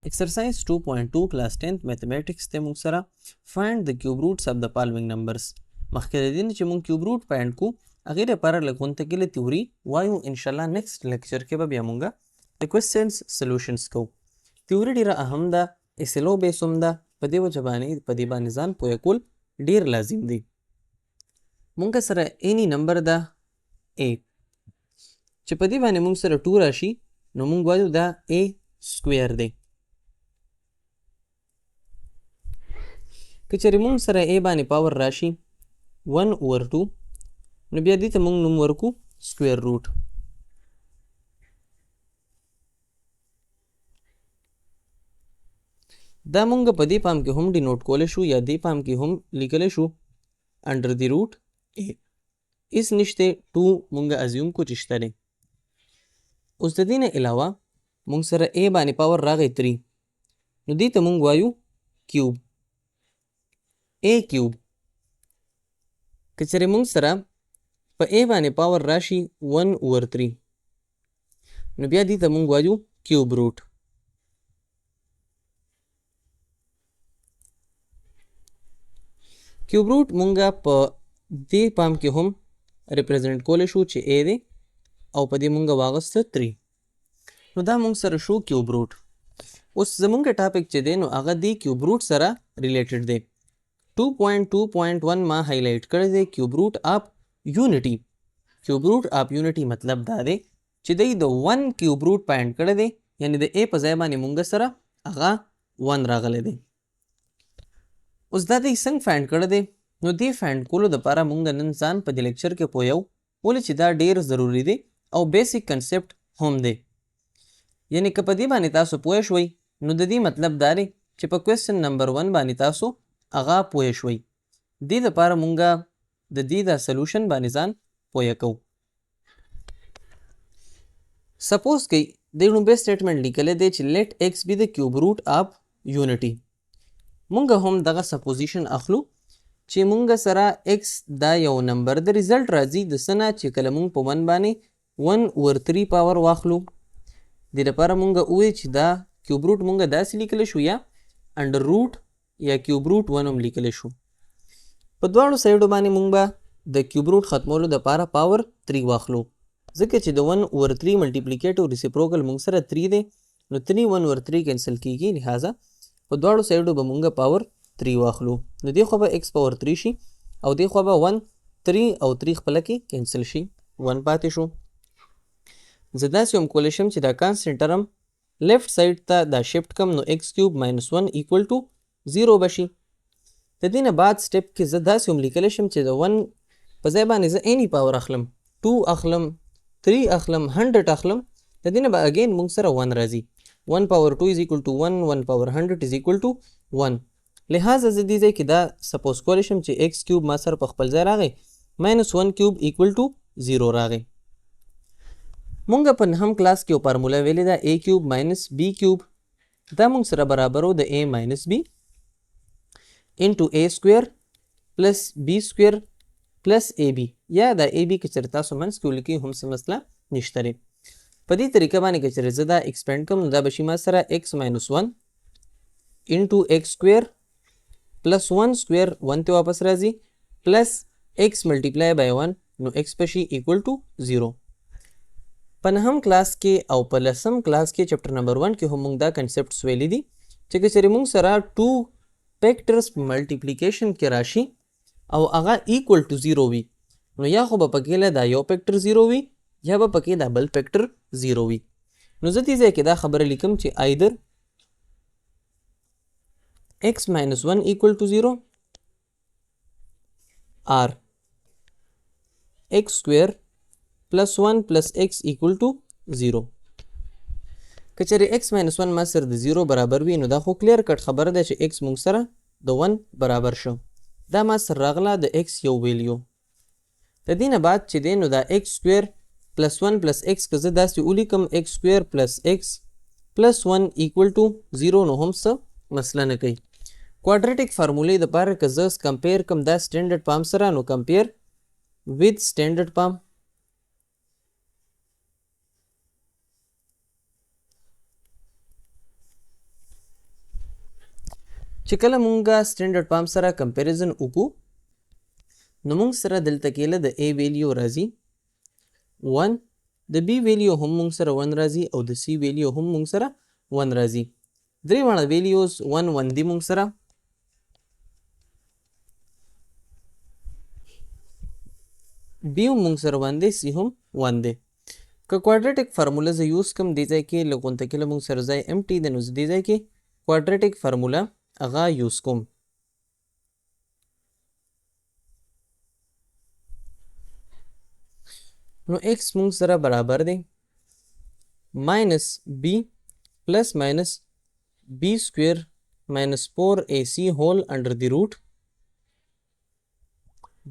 Exercise 2.2 class 10th mathematics ته موږ سره find the cube roots of the following numbers. مخکې د دې نه چې موږ cube root find کو هغې لپاره لږ غونته کې تیوري وایو. انشاءالله next lecture کې به بیا موږ د questions solutions کوو. تیوري ډېره اهم ده، اصلو بیس هم ده، په دې وجه باندې ځان پوه کول ډېر لازم دی. موږ سره any number ده a چې په دې باندې موږ سره 2 راشي نو موږ وایو دا a سکویر دی. که چېرې موږ سره a باندې پاور راشي 1/2 نو بیا دې ته موږ نوم ورکو سکویر روټ. دا موږ په دې پام کې هم ډینوټ کولی شو یا دې پام کې هم لیکلی شو انډر دی روټ a. هېڅ نشته 2 موږ ازیوم کو چې شته دی. اوس د دې نه علاوه موږ سره a باندې پاور راغی 3 نو دې ته موږ وایو کیوب a کیوب. که چېرې موږ سره په a باندې پاور راشي 1/3 نو بیا دې ته موږ وایو کیوب روټ. کیوب روټ موږ په دې پام کې هم ریپرزنټ کولی شو چې a دی او په دې موږ واغسته 3 نو دا موږ سره شو کیوب روټ. اوس زمونږ ټاپک چې دی نو هغه دی کیوب روټ سره ریلیټډ دی. 2.2.1 ما هایلایټ کړی دی کیوب روټ اف یونټي. کیوب روټ اف یونټي مطلب دا دی چې دی د 1 کیوب روټ فایند کړی دی، یعنی د a په ځای باندې موږ سره هغه 1 راغلی دی. اوس دا دی څنګه فایند کړی دی نو دې فایند کولو دپاره موږ نن ځان په دې لیکچر کې پوهیو، ولې چې دا ډېر ضروري دی او بیسیک کنسپټ هم دی. یعنی که په دې باندې تاسو پوه شوئ نو د دې مطلب دا دی چې په کوېسچن نمبر 1 باندې تاسو هغه پوه شوئ. دې دپاره مونږ د دې د سلوشن باندې ځان پوه کوو. سپوز کوئ د لومبی سټیټمنټ لیکلی دی چې لیټ ایکس بی د کیوب روټ اف یونټي. مونږ هم دغه سپوزیشن اخلو چې مونږ سره ایکس دا یو نمبر د ریزلټ راځي د څه نه چې کله مونږ په 1 باندې 1/3 پاور واخلو. دې لپاره مونږ ووایو چې دا کیوب روټ مونږ داسې لیکلی شو یا انډر روټ یا کیوب روټ 1 هم لیکلی شو. په دواړو سایډو باندې مونږ به د کیوب روټ ختمولو دپاره پاور 3 واخلو، ځکه چې د 1/3 ملټیپلیکیټ او ریسیپروکل مونږ سره 3 دی نو 3 1/3 کینسل کیږي، لہذا په دواړو سایډو به مونږ پاور 3 واخلو. نو دې خوا به x پاور 3 شي او دې خوا به 1 3 او 3 خپله کې کینسل شي، 1 پاتې شو. زه داسې هم کولی شم چې دا کانسټنټ ټرم لیفټ سایډ ته دا شفټ کم نو x کیوب ماینس 1 ایکول ټو 0 به شي. د دې نه بعد سټیپ کې زه داسې هم لیکلی شم چې د 1 په ځای باندې زه اینی پاور اخلم، 2 اخلم، 3 اخلم، 100 اخلم، د دې نه به اګین موږ سره 1 راځي. 1 پاور 2 از ایکول ټو 1، 1 پاور 100 از ایکول ټو 1. لہذا زه دې ځای کې دا سپوز کولی شم چې x کیوب ما سره په خپل ځای راغی ماینس 1 کیوب ایکول ټو 0 راغی. مونږ په نهم کلاس کې یو فارموله ویلې ده a کیوب ماینس b کیوب. دا مونږ سره برابرو د a ماینس b انټو a سکویر پلس b سکویر پلس ab، یا دا ab که چېرې تاسو منځ کې ولیکئ هم څه مسله نشته دی. په دې طریقه باندې که چېرې زه دا ایکسپینډ کړم نو دا به شي ما سره x ماینس 1 انټو x سکویر پلس 1 سکویر 1 ته واپس راځي پلس x ملټیپلای بای 1 نو x به شي ایکول ټو 0. په نهم کلاس کې او په لسم کلاس کې چپټر نمبر 1 کې هم موږ دا کنسپټس ویلي دي چې که چېرې موږ سره 2 فیکټرز په ملټیپلیکیشن کې راشي او هغه ایکول ټو 0 وي نو یا خو به پکې له دا یو فیکټر 0 وي یا به پکې دا بل فیکټر 0 وي. نو زه دې ځای کې دا خبره لیکم چې ایدر x minus 1 equal to 0 or x square plus 1 plus x equal to 0. که چېرې x minus 1 ما سره د 0 برابر وي نو دا خو کلیر کټ خبره ده چې x موږ سره د 1 برابر شو. دا ما سره راغله د x یو ویلیو. د دې نه بعد چې دی نو دا x سکویر پلس 1 پلس x که زه داسې ولیکم x سکویر پلس x پلس 1 ایکول ټو 0 نو هم څه مسله نه کوي. کوادریټک فارمولې دپاره که زه کمپیر کم دا سټینډرډ پام سره نو کمپیر وید سټینډرډ پام. چې کله مونږه سټینډرډ پام سره کمپیریزن وکړو نو مونږ سره دلته کېله د A ویلیو راځي 1 د B ویلیو هم مونږ سره 1 راځي او د C ویلیو هم مونږ سره 1 راځي درې واړه ویلیوز 1 1 دي مونږ سره B هم مونږ سره 1 دی C هم 1 دی که کوادریټک فارموله زه یوز کم دې ځای کې لږ غونته کې له مونږ سره ځای MT دی نو زه دې ځای کې کوادریټک فارموله هغه یوز کوم نو x مونږ سره برابر دی ماینس b پلس ماینس b سکویر ماینس 4ac هول انډر دی روټ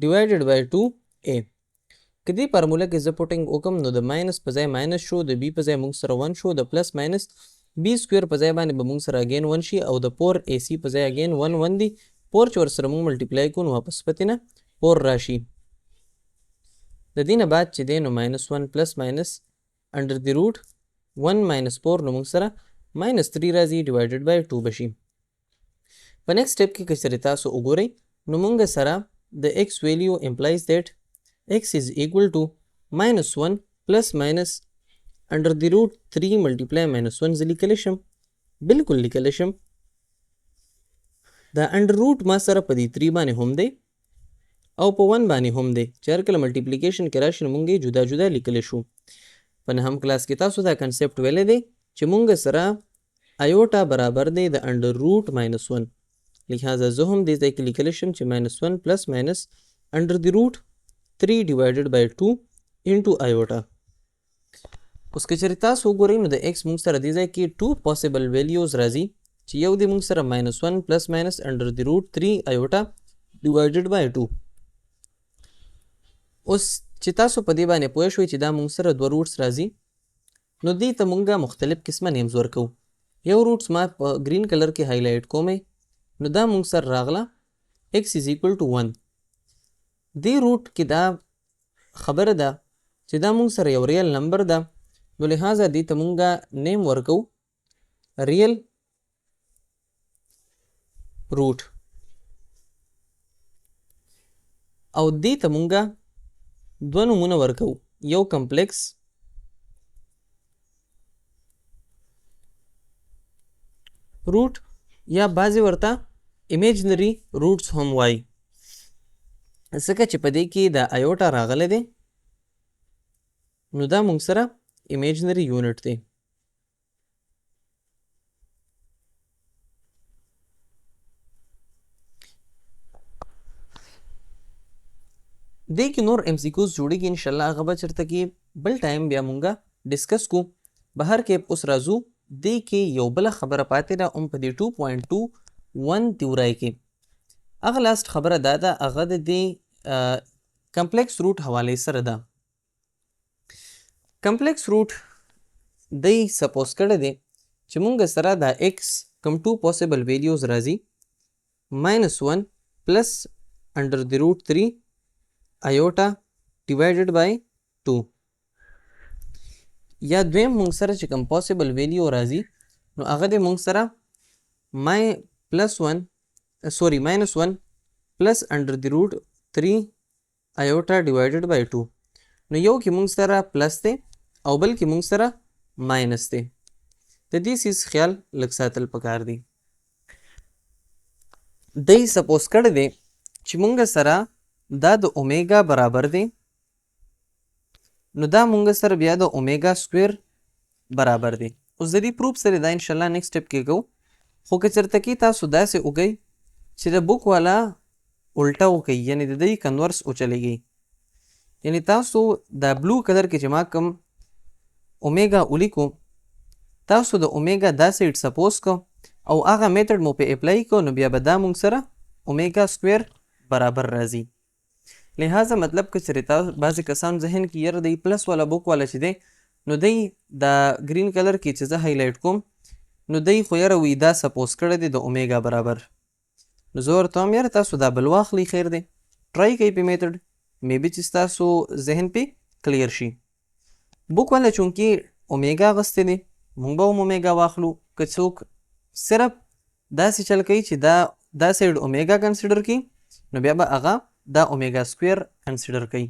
ډیوایډډ بای 2a که دې فارموله کې زه پوټینګ وکم نو د ماینس په ځای ماینس شو د b په ځای مونږ سره 1 شو د پلس ماینس b سکویر په ځای باندې به مونږ سره اگین 1 شي او د 4ac په ځای اگین 1 1 دی 4 چې ورسره مونږ ملټیپلای کړو نو واپس پاتې نه 4 راشي د دې نه بعد چې دی نو ماینس 1 پلس ماینس انډر دی روټ 1 ماینس 4 نو مونږ سره ماینس 3 راځي ډیوایډډ بای 2 بشي په نیکسټ سټیپ کې که چېرې تاسو وګورئ نو مونږ سره د x ویلیو امپلایز دیټ x is equal to minus 1 plus minus under the root 3 multiply minus 1 زه لیکلی شم بلکل لیکلی شم دا انډر روټ ما سره په دې 3 باندې هم دی او په 1 باندې هم دی چې هر کله ملټیپلیکیشن کې راشي نو مونږ یې جدا جدا لیکلی شو په نهم کلاس کې تاسو دا کنسپټ ویلی دی چې مونږ سره ایوټا برابر دی د انډر روټ ماینس 1 لہذا زه هم دې ځای کې لیکلی شم چې ماینس 1 پلس ماینس انډر دی روټ 3 divided by 2 into iota اوس که چېرې تاسو وګورئ نو د x مونږ سره دې ځای کې 2 possible values راځي چې یو دی مونږ سره ماینس 1 پلس ماینس انډر دی روټ 3 iota divided by 2 اوس چې تاسو په دې باندې پوه شوئ چې دا مونږ سره 2 روټس راځي نو دې ته مونږه مختلف قسمه نیمز ورکو یو روټس ما په ګرین کلر کې هایلایټ کومې نو دا مونږ سره راغله x is equal to 1 دې روټ کې دا خبره ده چې دا مونږ سره یو ریل نمبر ده نو لہذا دې ته مونږه نیم ورکو ریل روټ او دې ته مونږه دوه نومونه ورکو یو کمپلیکس روټ یا بعضې ورته امیجنري روټس هم وایي ځکه چې په دې کې د ایوټا راغلی دی نو دا مونږ سره امیجنري یونټ دی دې کې نور MCQs جوړېږي انشاءالله هغه به چېرته کې بل ټایم بیا مونږه ډسکس کو بهر کې اوس راځو دې کې یو بله خبره پاتې ده هم په دې 2.21 تیورای کې هغه لاست خبره دا ده هغه د دې کمپلیکس روټ حوالې سره ده کمپلیکس روټ دی سپوز کړی دی چې مونږ سره دا x کم 2 پوسیبل ویلیوز راځي ماینس 1 پلس انډر دی روټ 3 ایوټا ډیوایډډ بای 2 یا دویم مونږ سره چې کم پوسیبل ویلیو راځي نو هغه دی مونږ سره ماینس 1 پلس انډر دی روټ 3 ایوټا ډیوایډډ بای 2 نو یو کې مونږ سره پلس دی او بل کې مونږ سره ماینس دی د دې سیز خیال لږ ساتل پکار دی دی سپوز کړی دی چې مونږ سره دا د اومیګا برابر دی نو دا مونږ سره بیا د اومیګا سکویر برابر دی اوس د دې پروف سره دا انشاءالله نیکسټ سټیپ کې کوو خو که چېرته کې تاسو داسې وکئ چې د بک والا الټا وکئ یعنی د دې کنورس وچلیږي یعنی تاسو دا بلو کلر کې چې ما کوم اومیګا ولیکو تاسو د اومیګا دا سیټ سپوز کو او هغه میتھډ مو په اپلای کو نو بیا به دا مونږ سره اومیګا سکویر برابر راځي لہذا مطلب که چېرې تاسو بعضې کسان ذهن کې یره دی پلس والا بک والا چې دی نو دی دا ګرین کلر کې چې زه هایلایټ کوم نو دی خو یره وي دا سپوز کړی دی د اومیګا برابر نو زه ورته وایم یاره تاسو دا بل واخلئ خیر دی ټرای کوئ په میتھډ میبي چې ستاسو ذهن پې کلیر شي بک والا چونکې اومیګا اغوستی دی مونږ به هم اومیګا واخلو که څوک صرف داسې چل کوي چې دا سایډ اومیګا کنسیډر کړي نو بیا به هغه دا اومیګا سکویر کنسیډر کوي.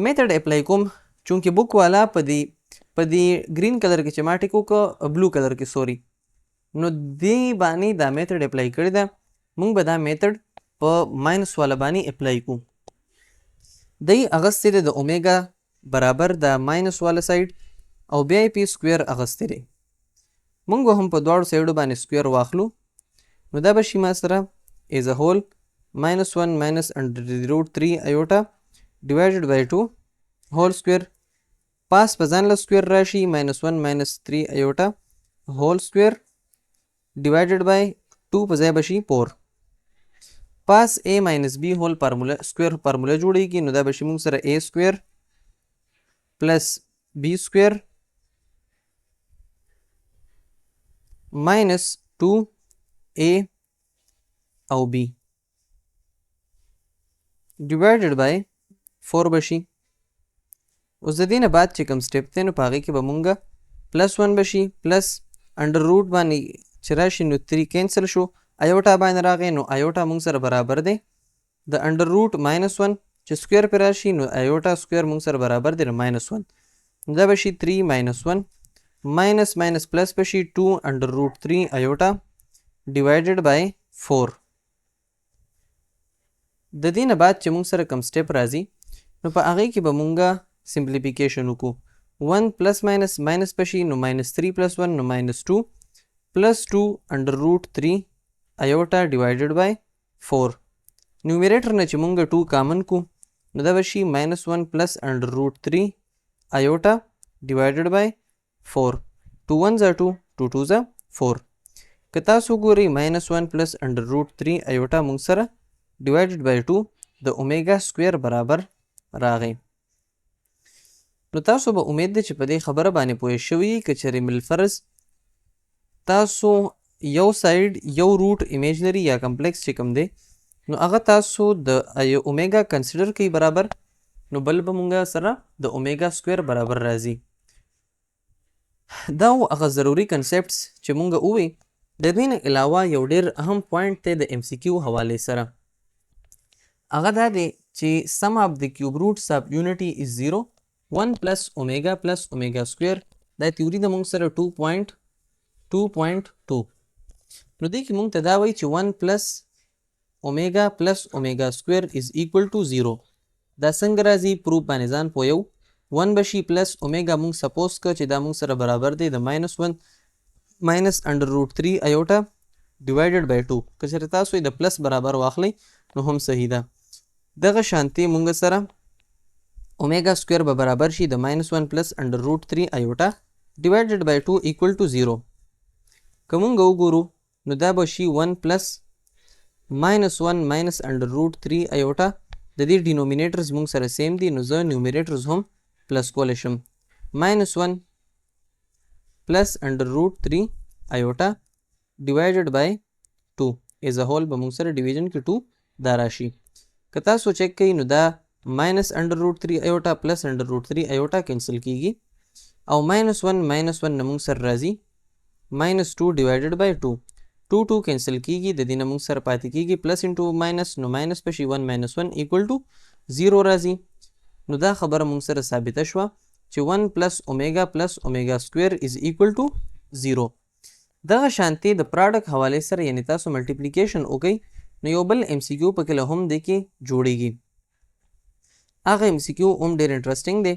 میتھډ اپلای کوم چونکې بک والا په دې ګرین کلر کې چې ما ټیک وکړه بلو کلر کې سوري نو دې باندې دا میتھډ اپلای کړی ده. موږ به دا میتھډ په ماینس والا باندې اپلای کوو. دی اغستې دی د اومیګا برابر د ماینس والا سایډ او بیا یې پی سکویر اغستې دی. موږ به هم په دواړو سایډو باندې سکویر واخلو نو دا به شي ما سره ایز ا هول -1 minus under the root 3 iota divided by 2 whole square پاس په ځان له سکویر راشي -1 minus 3 iota whole square divided by 2 په ځای به شي 4 پاس a minus b whole سکویر فارموله جوړیږي نو دا به شي موږ سره a سکویر پلس b سکویر minus 2a او b divided by 4 بشي. اوس د دې نه بعد چې کوم سټیپ دی نو په هغې کې به مونږ +1 بشي پلس انډر روټ باندې چې راشي نو 3 کینسل شو ایوټا باندې راغی نو ایوټا مونږ سره برابر دی د انډر روټ -1 چې سکویر پې راشي نو ایوټا سکویر مونږ سره برابر دی -1 دا بشي 3 -1 ماینس ماینس پلس بشي 2 انډر روټ 3 ایوټا ډیوایډډ بای 4. د دې نه بعد چې مونږ سره کوم سټیپ راځي نو په هغې کې به مونږه سمپلیفیکیشن وکړو 1 پلس ماینس ماینس بشي نو -3 + 1 نو -2 پلس 2 انډر روټ 3 ایوټا ډیوایډډ بای 4. نیومیریټر نه چې مونږ 2 کامن کو نو دا بشي -1 پلس انډر روټ 3 ایوټا ډیوایډډ بای 4. 2 1 are 2 2 2 are 4. که تاسو ګورئ -1 پلس انډر روټ 3 ایوټا مونږ سره divided by 2 د اومیګا سکویر برابر راغی. نو تاسو به امید دی چې په دې خبره باندې پوه شوي که چېرې بالفرض تاسو یو سایډ یو روټ امیجنري یا کمپلیکس چې کوم دی نو هغه تاسو د اومیګا کنسیډر کوي برابر نو بل به مونږ سره د اومیګا سکویر برابر راځي. دا هغه ضروري کنسپټس چې مونږ ووی د دې نه علاوه یو ډېر اهم پوینټ دی د MCQ حوالې سره هغه دا دی چې sum of the cube roots of unity is 0 1 plus omega square دا تیوري د مونږ سره 2.2 نو دې کې مونږ ته دا وایي چې 1 plus omega square is equal to 0 دا څنګه راځي پروف باندې ځان پویو 1 بشي پلس اومیګا مونږ سپوز که چې دا مونږ سره برابر دی د -1 ماینس انډر روټ 3 ایوټا ډیوایډډ بای 2 که چېرې تاسو یې د پلس برابر واخلئ نو هم صحیح ده. دغه شانتي مونږ سره اومیګا سکویر به برابر شي د -1 پلس انډر روټ 3 ایوټا ډیوایډډ بای 2 ایکول ټو 0. که مونږ وګورو نو دا به شي 1 پلس -1 ماینس انډر روټ 3 ایوټا د دې ډینومینیټرز مونږ سره سیم دي نو زه نیومیریټرز هم پلس کولی شم -1 پلس انډر روټ 3 ایوټا ډیوایډډ بای 2 ایز ا هول به مونږ سره ډیویژن کې 2 دا راشي. که تاسو چیک کوئ نو دا ماینس انډر روټ 3 ایوټا پلس انډر روټ 3 ایوټا کینسل کیږي او -1 نه مونږ سره راځي -2 ډیوایډډ بای 2 2 کینسل کیږي د دې نه مونږ سره پاتې کیږي پلس انټو ماینس نو ماینس به شي 1 -1 ایکول ټو 0 راځي. نو دا خبره مونږ سره ثابته شوه چې 1 پلس اومیګا سکویر از ایکول ټو 0. دغه شانتي د پراډکټ حوالې سره یعنی تاسو ملټیپلیکیشن وکئ نو یو بل MCQ پکې له هم دی کې جوړیږي. هغه MCQ هم ډېر انټرسټینګ دی.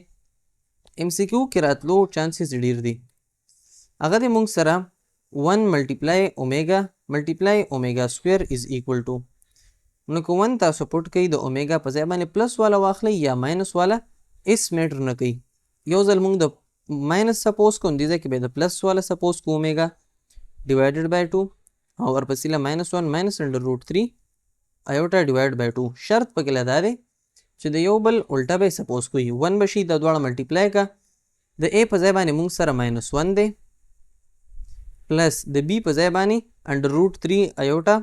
MCQ کې راتلو چانسز ډېر دي. هغه د مونږ سره 1 ملټیپلای اومیګا سکویر از ایکول ټو نو که 1 تاسو پټ کوئ د اومیګا په ځای باندې پلس والا واخلئ یا ماینس والا هېڅ میټر نه کوي. یو ځل مونږ د ماینس سپوز کوو دې ځای کې به د پلس والا سپوز کوو اومیګا ډیوایډډ بای 2 او ورپسې له -1 ماینس انډر روټ 3 ایوټا ډیوایډ بای 2 شرط پکې له دا دی چې د یو بل الټه به سپوز کوي 1 به شي دا دواړه ملټیپلای کا د A په ځای باندې مونږ سره -1 دی پلس د B په ځای باندې انډر روټ 3 ایوټا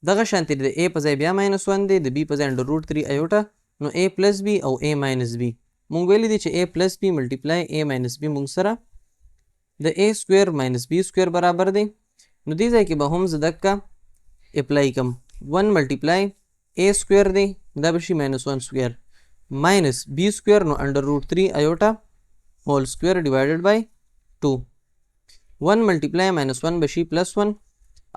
دغه شانتي د A په ځای بیا -1 دی د B په ځای انډر روټ 3 ایوټا نو A پلس B او A ماینس B مونږ ویلی دی چې A پلس B ملټیپلای A ماینس B مونږ سره د A سکویر ماینس B سکویر برابر دی نو دې ځای کې به هم زه دقه اپلای کم 1 ملټیپلای a سکویر دی دا به شي -1 سکویر ماینس b سکویر نو انډر روټ 3 ایوټا هول سکویر ډیوایډډ بای 2 1 ملټیپلای -1 به شي +1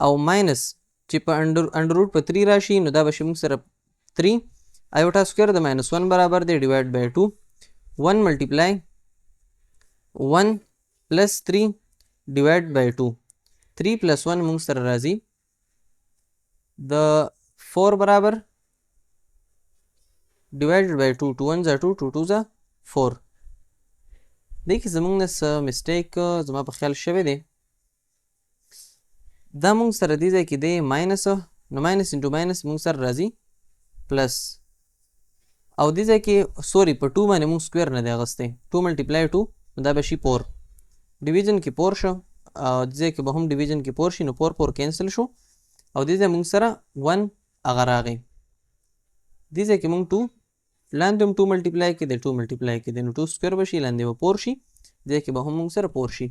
او ماینس چې په انډر روټ په 3 راشي نو دا به شي موږ سره 3 ایوټا سکویر د -1 برابر دی ډیوایډ بای 2 1 ملټیپلای 1 پلس 3 ډیوایډ بای 2 3 + 1 موږ سره راځي د 4 برابر divided by 2 2 1 2 2 2 4 دې کې زموږ نه څه مسټیک زما په خیال شوی دی دا موږ سره دې ځای کې دی ماینس نو ماینس انټو ماینس موږ سره راځي پلس او دې ځای کې سوري په 2 باندې موږ سکویر نه دی اغستی 2 ملټیپلای 2 دا به شي 4 ډیویژن کې 4 شو او دې ځای کې به هم ډیویژن کې 4 شي نو 4 کینسل شو او دې ځای موږ سره 1 هغه راغی دې ځای کې موږ 2 لاندې هم 2 ملټیپلای کې دی 2 ملټیپلای کې دی نو 2 سکویر به شي لاندې به 4 شي دې کې به هم موږ سره 4 شي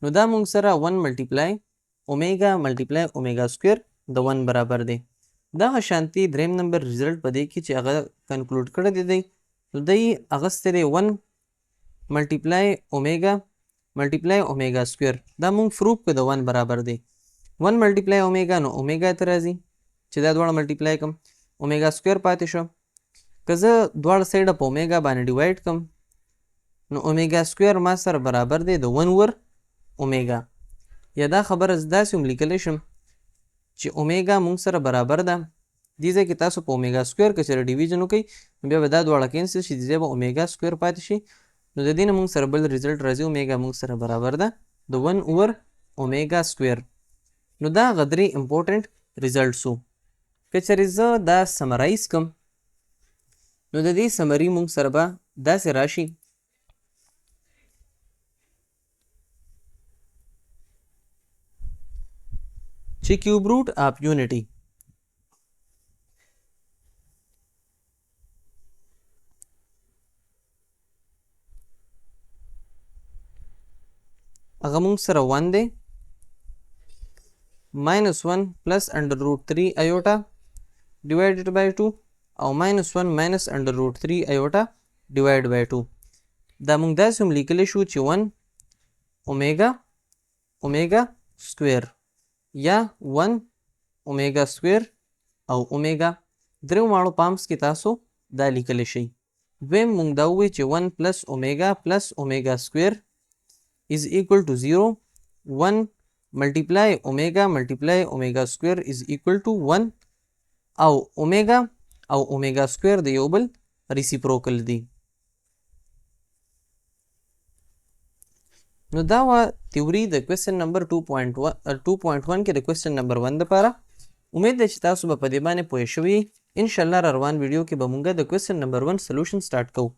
نو دا موږ سره 1 ملټیپلای اومیګا ملټیپلای اومیګا سکویر د 1 برابر دی دغه شانتي دریم نمبر ریزلټ په دې کې چې هغه کنکلوډ کړی دی نو دی اغستی دی 1 ملټیپلای اومیګا ملټیپلای اومیګا سکویر دا موږ پروف کړو د 1 برابر دی 1 ملټیپلای اومیګا نو اومیګا ته راځي چې دا دواړه ملټیپلای کم اومیګا سکویر پاتې شو که زه دواړه سایډه په اومیګا باندې ډیوایډ کم نو اومیګا سکویر ما سره برابر دی د 1 ور اومیګا یا دا خبره زه داسې هم لیکلی شم چې اومیګا موږ سره برابر ده دې ځای کې تاسو په اومیګا سکویر که چېرې ډیویژن وکئ نو بیا به دا دواړه کینسل شي دې ځای به اومیګا سکویر پاتې شي نو د دې نه موږ سره بل ریزلټ راځي اومیګا موږ سره برابر ده د 1 اوور اومیګا سکویر نو دا غدري امپورټنټ ریزلټس وو که چېرې زه دا سمرایز کم نو د دې سمري موږ سره به داسې راشي چې کیوب روټ اف یونټي هغه موږ سره 1 دی -1 plus under root 3 iota divided by 2 او -1 minus under root 3 iota divided by 2 دا موږ داسې هم لیکلی شو چې 1 اومیګا سکویر یا 1 اومیګا سکویر او اومیګا دریو ماړو پامس کې تاسو دا لیکلی شئ دویم موږ دا ووایو چې 1 پلس اومیګا پلس اومیګا سکویر is equal to 0 1 multiply omega square is equal to 1 او omega square د یو بل reciprocal دی نو دا وا تیوري د کوېسچن نمبر 2.1 کې د کوېسچن نمبر 1 لپاره امید ده چې تاسو به په دې باندې پوه شوي ان شاء الله را روان ویډیو کې به مونږ د کوېسچن نمبر 1 سولوشن سٹارټ کوو